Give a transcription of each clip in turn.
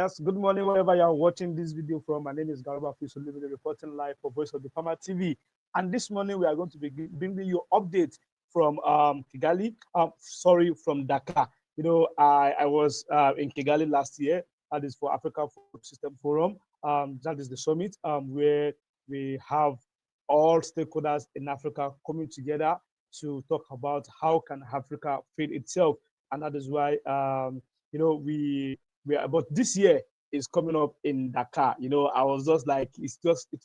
Yes, good morning, wherever you are watching this video from. My name is Garba Fiso, reporting live for Voice of the Farmer TV. And this morning, we are going to be bringing you updates from Kigali, from Dakar. I was in Kigali last year. That is for Africa Food System Forum. That is the summit where we have all stakeholders in Africa coming together to talk about how can Africa feed itself. And that is why, but this year is coming up in Dakar. I was just like, it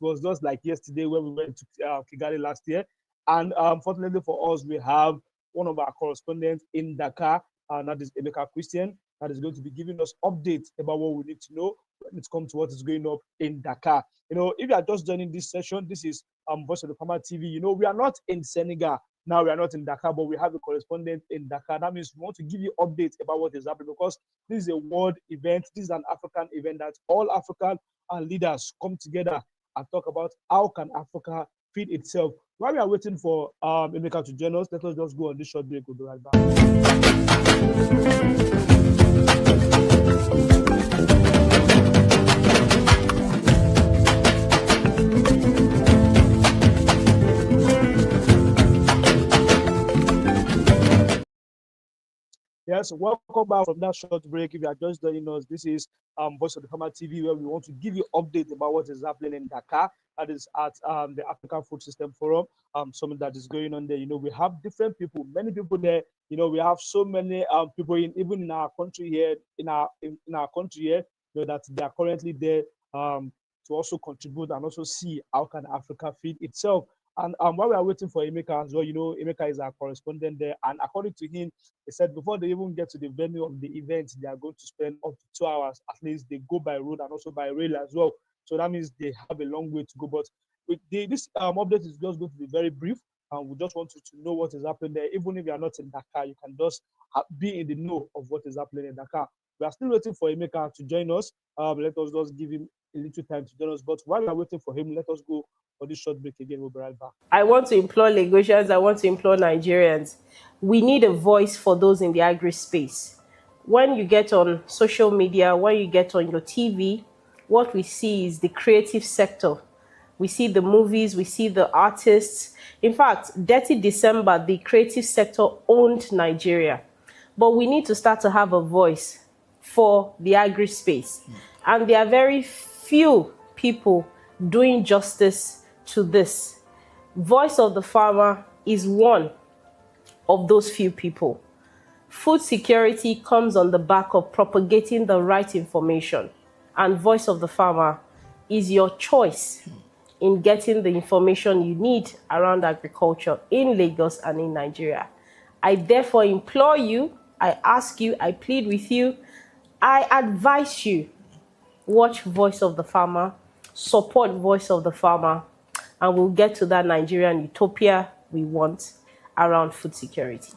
was just like yesterday when we went to Kigali last year. And fortunately for us, we have one of our correspondents in Dakar, and that is EMEKA Christian, that is going to be giving us updates about what we need to know when it comes to what is going up in Dakar. If you are just joining this session, this is Voice of the Farmer TV. We are not in Senegal. Now we are not in Dakar, but we have a correspondent in Dakar. That means we want to give you updates about what is happening, because this is a world event. This is an African event that all African leaders come together and talk about how can Africa feed itself. While we are waiting for EMEKA to join us, let us just go on this short break. We'll be right back. Yes, welcome back from that short break. If you are just joining us, this is Voice of the Farmer TV, where we want to give you updates about what is happening in Dakar. That is at the African Food System Forum, something that is going on there. We have different people, many people there. We have so many people even in our country here, in our country here, that they are currently there to also contribute and also see how can Africa feed itself. And while we are waiting for EMEKA as well, EMEKA is our correspondent there. And according to him, he said before they even get to the venue of the event, they are going to spend up to 2 hours. At least they go by road and also by rail as well. So that means they have a long way to go. But this update is just going to be very brief. And we just want you to know what is happening there. Even if you are not in Dakar, you can just be in the know of what is happening in Dakar. We are still waiting for EMEKA to join us. Let us just give him a little time to join us. But while we are waiting for him, let us go for this short break again. We'll be right back. I want to implore Lagosians, I want to implore Nigerians. We need a voice for those in the agri space. When you get on social media, when you get on your TV, what we see is the creative sector. We see the movies, we see the artists. In fact, Dirty December, the creative sector owned Nigeria. But we need to start to have a voice for the agri space. And there are very few people doing justice to this. Voice of the Farmer is one of those few people. Food security comes on the back of propagating the right information. And Voice of the Farmer is your choice in getting the information you need around agriculture in Lagos and in Nigeria. I therefore implore you, I ask you, I plead with you, I advise you, watch Voice of the Farmer, support Voice of the Farmer, and we'll get to that Nigerian utopia we want around food security.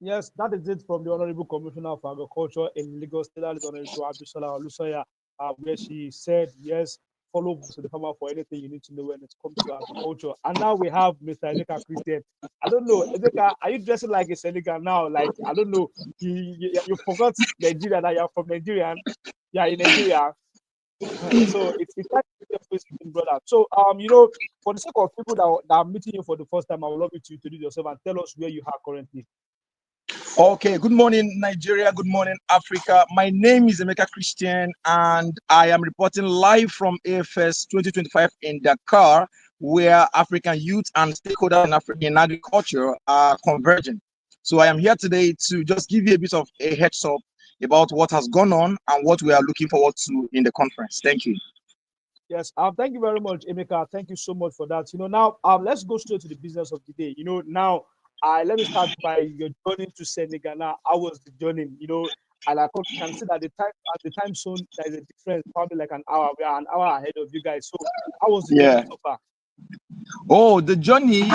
Yes, that is it from the Honorable Commissioner for Agriculture in Lagos State, that is Honorable Abdulsalam Olusoya, where she said, yes, follow the farmer for anything you need to know when it comes to agriculture. And now we have Mr. EMEKA Christian. I don't know, EMEKA, are you dressing like a Senegal now? Like, I don't know, you forgot Nigeria, that you're from Nigeria. Yeah, in Nigeria. So it's like your face brother. So for the sake of people that are meeting you for the first time, I would love you to introduce yourself and tell us where you are currently. Okay, good morning, Nigeria. Good morning, Africa. My name is EMEKA Christian, and I am reporting live from AFS 2025 in Dakar, where African youth and stakeholders in agriculture are converging. So I am here today to just give you a bit of a heads up about what has gone on and what we are looking forward to in the conference. Thank you. Yes, thank you very much, EMEKA. Thank you so much for that. Now let's go straight to the business of the day. Now let me start by your journey to Senegal. Now, how was the journey? And I can see that at the time zone there is a difference, probably like an hour. We are an hour ahead of you guys. So how was the journey so far? Oh, the journey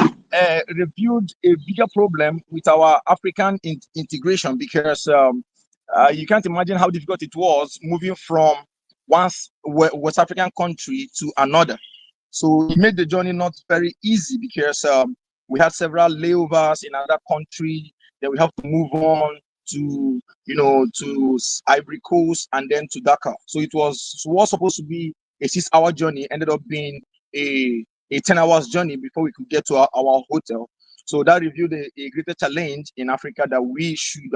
revealed a bigger problem with our African integration, because you can't imagine how difficult it was moving from one West African country to another. So it made the journey not very easy, because we had several layovers in another country. Then we have to move on to, to Ivory Coast and then to Dakar. So it was supposed to be a 6-hour journey, ended up being a 10 hours journey before we could get to our hotel. So that revealed a greater challenge in Africa that we should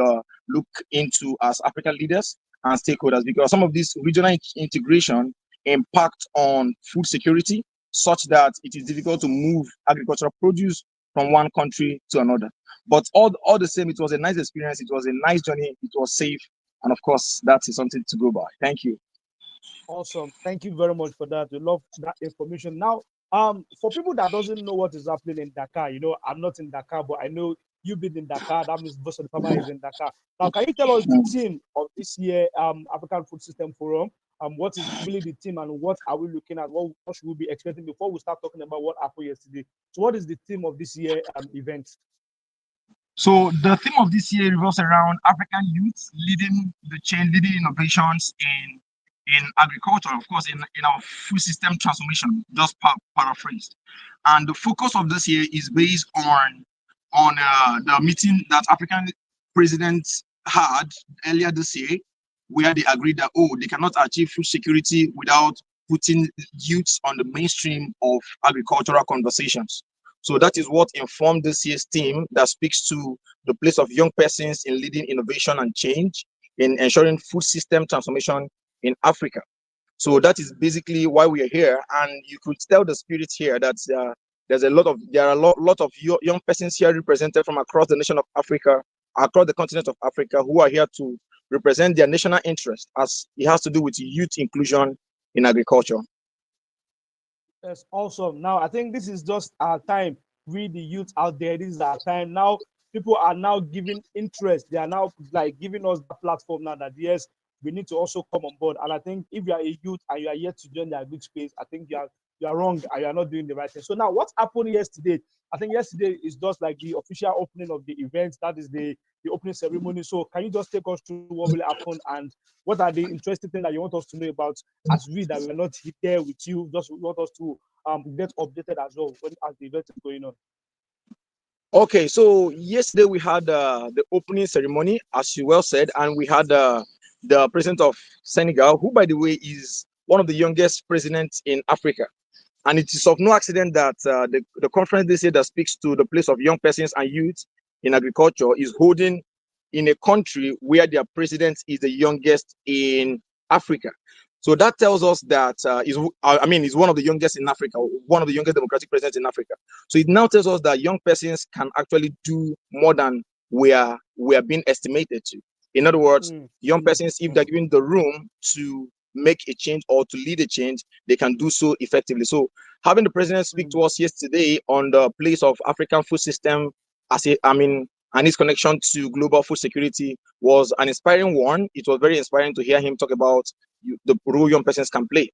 look into as African leaders and stakeholders, because some of this regional integration impact on food security such that it is difficult to move agricultural produce from one country to another. But all the same, it was a nice experience. It was a nice journey. It was safe. And of course, that is something to go by. Thank you. Awesome. Thank you very much for that. We love that information. Now, for people that doesn't know what is happening in Dakar, I'm not in Dakar, but I know you've been in Dakar. That means most of the farmer is in Dakar. Now, can you tell us the theme of this year African Food System Forum? What is really the theme and what are we looking at? What should we be expecting before we start talking about what happened yesterday? So, what is the theme of this year event? So the theme of this year revolves around African youth leading the change, leading innovations in agriculture, of course, in our food system transformation, just paraphrased. And the focus of this year is based on the meeting that African presidents had earlier this year, where they agreed that, they cannot achieve food security without putting youths on the mainstream of agricultural conversations. So that is what informed this year's theme that speaks to the place of young persons in leading innovation and change, in ensuring food system transformation in Africa. So that is basically why we are here. And you could tell the spirit here that there are a lot of young persons here represented from across the nation of Africa, across the continent of Africa, who are here to represent their national interest, as it has to do with youth inclusion in agriculture. That's awesome. Now, I think this is just our time. We, the youth out there, this is our time. Now, people are now giving interest. They are now like giving us the platform now that, yes, we need to also come on board. And I think if you are a youth and you are yet to join the agri space, I think you are wrong and you are not doing the right thing. So now, what happened yesterday? I think yesterday is just like the official opening of the event. That is the opening ceremony. So can you just take us through what really happened and what are the interesting things that you want us to know about as we that we're not there with you? Just want us to get updated as well as the event is going on. Okay, so yesterday we had the opening ceremony, as you well said, and we had the president of Senegal, who, by the way, is one of the youngest presidents in Africa. And it is of no accident that the conference this year that speaks to the place of young persons and youth in agriculture is holding in a country where their president is the youngest in Africa. So that tells us that he's one of the youngest in Africa, one of the youngest democratic presidents in Africa. So it now tells us that young persons can actually do more than we are being estimated to. In other words, young persons, if they're given the room to make a change or to lead a change, they can do so effectively. So having the president speak to us yesterday on the place of African food system and its connection to global food security was an inspiring one. It was very inspiring to hear him talk about the role young persons can play.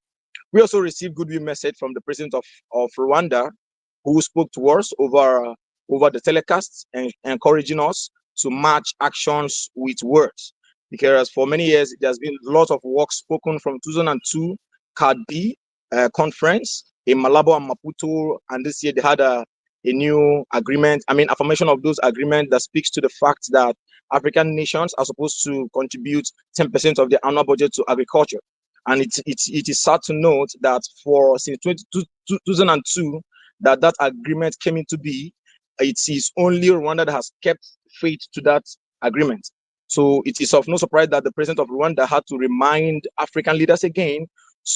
We also received goodwill message from the president of Rwanda, who spoke to us over the telecast and encouraging us to match actions with words. Because for many years, there's been a lot of work spoken from 2002 CAD B conference in Malabo and Maputo, and this year they had a new agreement, affirmation of those agreements that speaks to the fact that African nations are supposed to contribute 10% of their annual budget to agriculture. And it is sad to note that since 2002 that agreement came into being, it is only Rwanda that has kept faith to that agreement. So it is of no surprise that the president of Rwanda had to remind African leaders again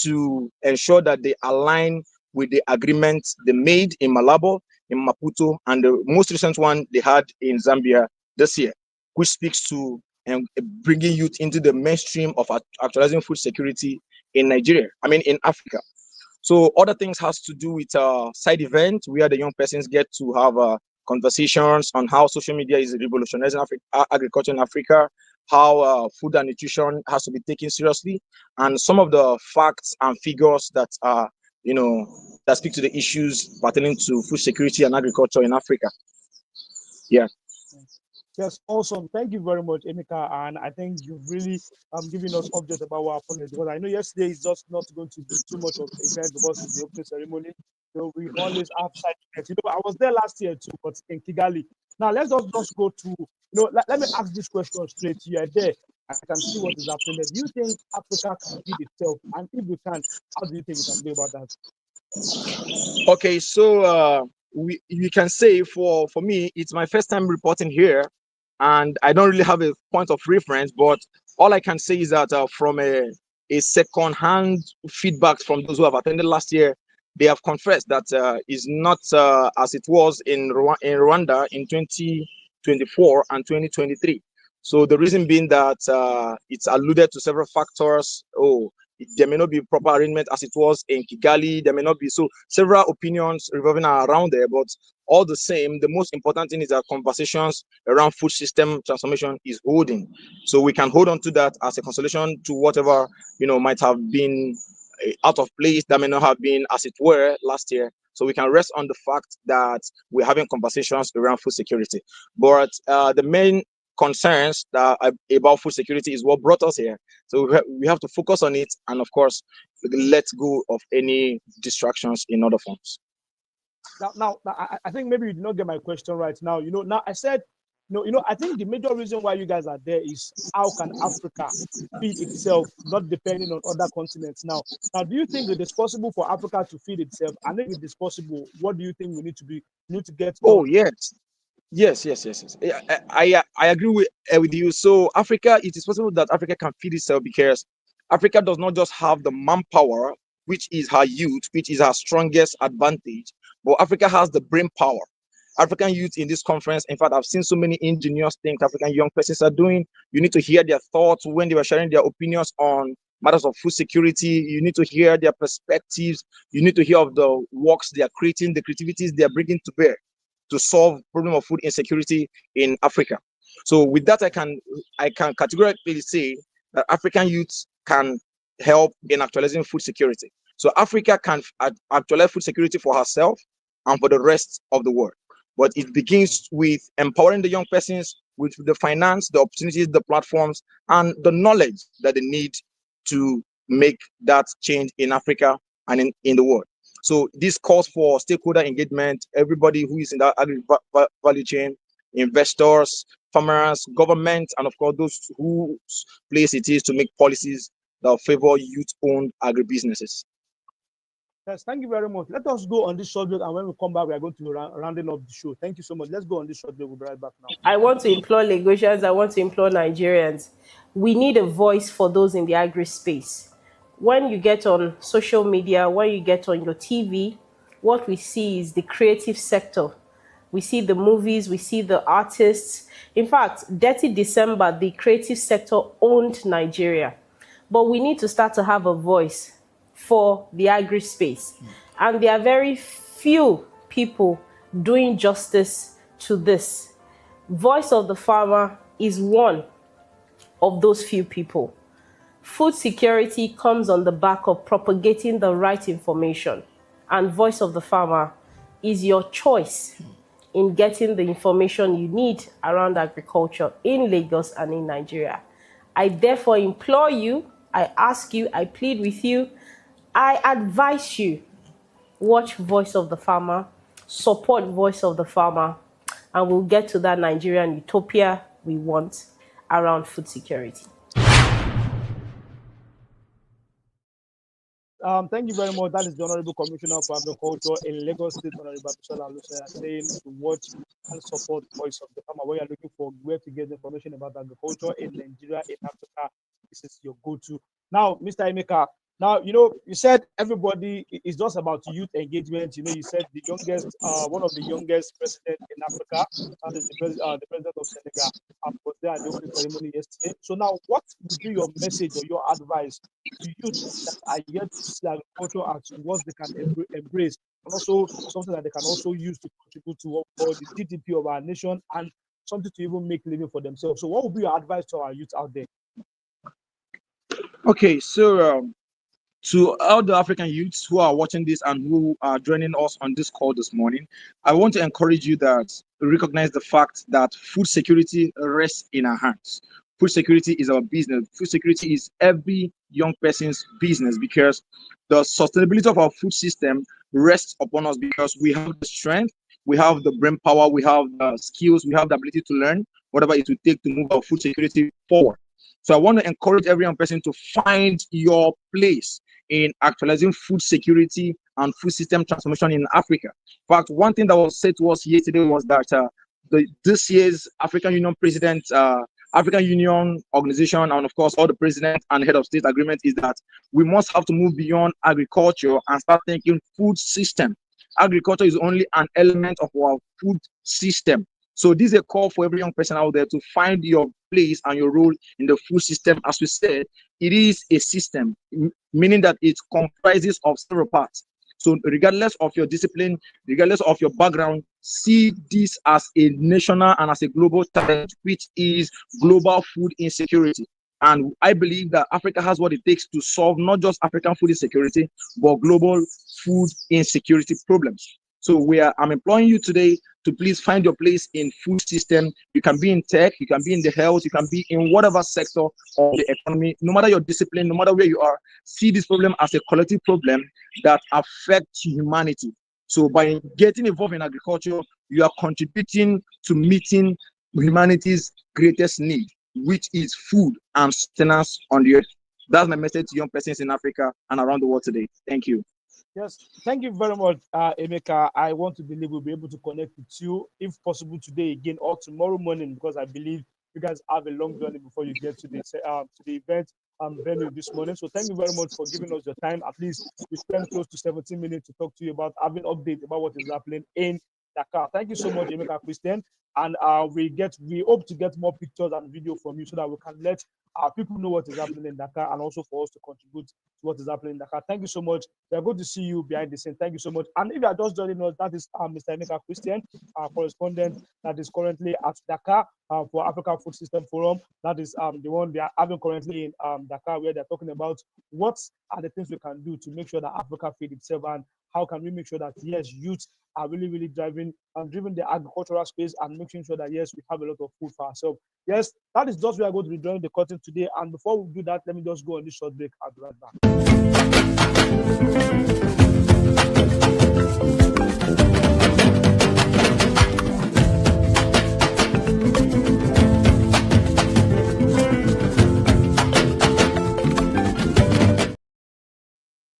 to ensure that they align with the agreements they made in Malabo, in Maputo, and the most recent one they had in Zambia this year, which speaks to bringing youth into the mainstream of actualizing food security in Nigeria, in Africa. So other things has to do with side event where the young persons get to have conversations on how social media is revolutionizing agriculture in Africa, how food and nutrition has to be taken seriously, and some of the facts and figures that are, that speak to the issues pertaining to food security and agriculture in Africa. Yeah. Yes, awesome. Thank you very much, Emeka. And I think you've really given us updates about what happened, because I know yesterday is just not going to be too much of an event because it's the opening ceremony. So we always have side events. I was there last year too, but in Kigali. Now let's just go to let me ask this question straight. You are there. I can see what is happening there. Do you think Africa can feed itself? And if we can, how do you think we can do about that? Okay, so we can say for me, it's my first time reporting here, and I don't really have a point of reference. But all I can say is that from a second-hand feedback from those who have attended last year, they have confessed that it's not as it was in Rwanda in 2024 and 2023. So the reason being that it's alluded to several factors. Oh, there may not be proper arrangement as it was in Kigali. There may not be, so several opinions revolving around there. But all the same, the most important thing is that conversations around food system transformation is holding. So we can hold on to that as a consolation to whatever might have been out of place, that may not have been as it were last year. So we can rest on the fact that we're having conversations around food security. But the main concerns that about food security is what brought us here. So we have to focus on it, and of course, let go of any distractions in other forms. Now, I think maybe you did not get my question right. Now, now I said, I think the major reason why you guys are there is how can Africa feed itself, not depending on other continents. Now, do you think it is possible for Africa to feed itself? And if it is possible, what do you think we need to be? We need to get. Oh yes. Yes. Yeah, I agree with you. So Africa, it is possible that Africa can feed itself because Africa does not just have the manpower, which is her youth, which is her strongest advantage, but Africa has the brain power. African youth in this conference, in fact, I've seen so many ingenious things African young persons are doing. You need to hear their thoughts when they were sharing their opinions on matters of food security. You need to hear their perspectives. You need to hear of the works they are creating, the creativities they are bringing to bear to solve problem of food insecurity in Africa. So with that, I can categorically say that African youths can help in actualizing food security. So Africa can actualize food security for herself and for the rest of the world. But it begins with empowering the young persons with the finance, the opportunities, the platforms, and the knowledge that they need to make that change in Africa and in the world. So this calls for stakeholder engagement, everybody who is in that value chain, investors, farmers, government, and of course those whose place it is to make policies that favor youth-owned agribusinesses. Yes, thank you very much. Let us go on this subject, and when we come back, we are going to rounding up the show. Thank you so much. Let's go on this subject. We'll be right back now. I want to implore Lagosians, I want to implore Nigerians. We need a voice for those in the agri space. When you get on social media, when you get on your TV, what we see is the creative sector. We see the movies, we see the artists. In fact, Dirty December, the creative sector owned Nigeria. But we need to start to have a voice for the agri space. And there are very few people doing justice to this. Voice of the Farmer is one of those few people. Food security comes on the back of propagating the right information. And Voice of the Farmer is your choice in getting the information you need around agriculture in Lagos and in Nigeria. I therefore implore you, I ask you, I plead with you, I advise you, watch Voice of the Farmer, support Voice of the Farmer, and we'll get to that Nigerian utopia we want around food security. Thank you very much. That is the Honorable Commissioner for Agriculture in Lagos State, Honorable Bisola Alusaya, saying to watch and support Voice of the Farmer. When you're looking for where to get information about agriculture in Nigeria, in Africa, this is your go-to. Now, Mr. EMEKA, now, you said everybody is just about youth engagement. You said the youngest, one of the youngest president in Africa, that is the president of Senegal, was there at the opening ceremony yesterday. So now, what would be your message or your advice to youth that are yet to see agriculture as what they can embrace, and also something that they can also use to contribute to the GDP of our nation and something to even make living for themselves? So what would be your advice to our youth out there? Okay, so to all the African youths who are watching this and who are joining us on this call this morning, I want to encourage you that recognize the fact that food security rests in our hands. Food security is our business. Food security is every young person's business, because the sustainability of our food system rests upon us, because we have the strength, we have the brain power, we have the skills, we have the ability to learn whatever it will take to move our food security forward. So I want to encourage every young person to find your place in actualizing food security and food system transformation in Africa. In fact, one thing that was said to us yesterday was that this year's African Union president, African Union organization, and of course all the president and head of state agreement is that we must have to move beyond agriculture and start thinking food system. Agriculture is only an element of our food system. So this is a call for every young person out there to find your place and your role in the food system. As we said, it is a system, meaning that it comprises of several parts. So regardless of your discipline, regardless of your background, see this as a national and as a global challenge, which is global food insecurity. And I believe that Africa has what it takes to solve not just African food insecurity, but global food insecurity problems. So I'm employing you today to please find your place in food system. You can be in tech, you can be in the health, you can be in whatever sector of the economy. No matter your discipline, no matter where you are, see this problem as a collective problem that affects humanity. So by getting involved in agriculture, you are contributing to meeting humanity's greatest need, which is food and sustenance on the earth. That's my message to young persons in Africa and around the world today. Thank you. Yes, thank you very much, Emeka. I want to believe we'll be able to connect with you, if possible, today again or tomorrow morning, because I believe you guys have a long journey before you get to the event venue this morning. So thank you very much for giving us your time. At least we spent close to 17 minutes to talk to you about having updates about what is happening in Dakar. Thank you so much, Emeka Christian. And we hope to get more pictures and video from you so that we can let our people know what is happening in Dakar and also for us to contribute to what is happening in Dakar. Thank you so much. We are going to see you behind the scene. Thank you so much. And if you are just joining us, that is Mr. Emeka Christian, our correspondent that is currently at Dakar for African Food System Forum. That is the one they are having currently in Dakar, where they're talking about what are the things we can do to make sure that Africa feed itself, and how can we make sure that, yes, youth are really driving the agricultural space and making sure that, yes, we have a lot of food for ourselves. Yes, that is just where I'm going to be drawing the curtain today. And before we do that, let me just go on this short break. I'll be right back.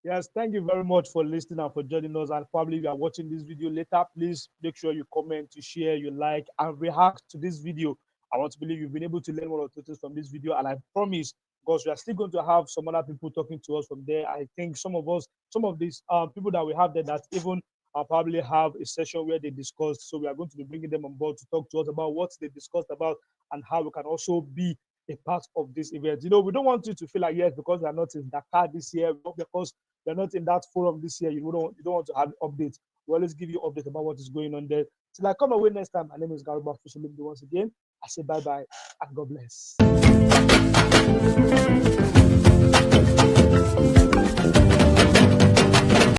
Yes, thank you very much for listening and for joining us. And probably if you are watching this video later, please make sure you comment, you share, you like, and react to this video. I want to believe you've been able to learn one or two things from this video, and I promise, because we are still going to have some other people talking to us from there. I think some of these people that we have there that even probably have a session where they discussed. So we are going to be bringing them on board to talk to us about what they discussed about and how we can also be a part of this event. You know, we don't want you to feel like, yes, because we are not in Dakar this year, because we are not in that forum this year, you don't want to have updates. We always give you updates about what is going on there. Till I come away next time, my name is Garuba Fusulimbi once again. I say bye-bye and God bless.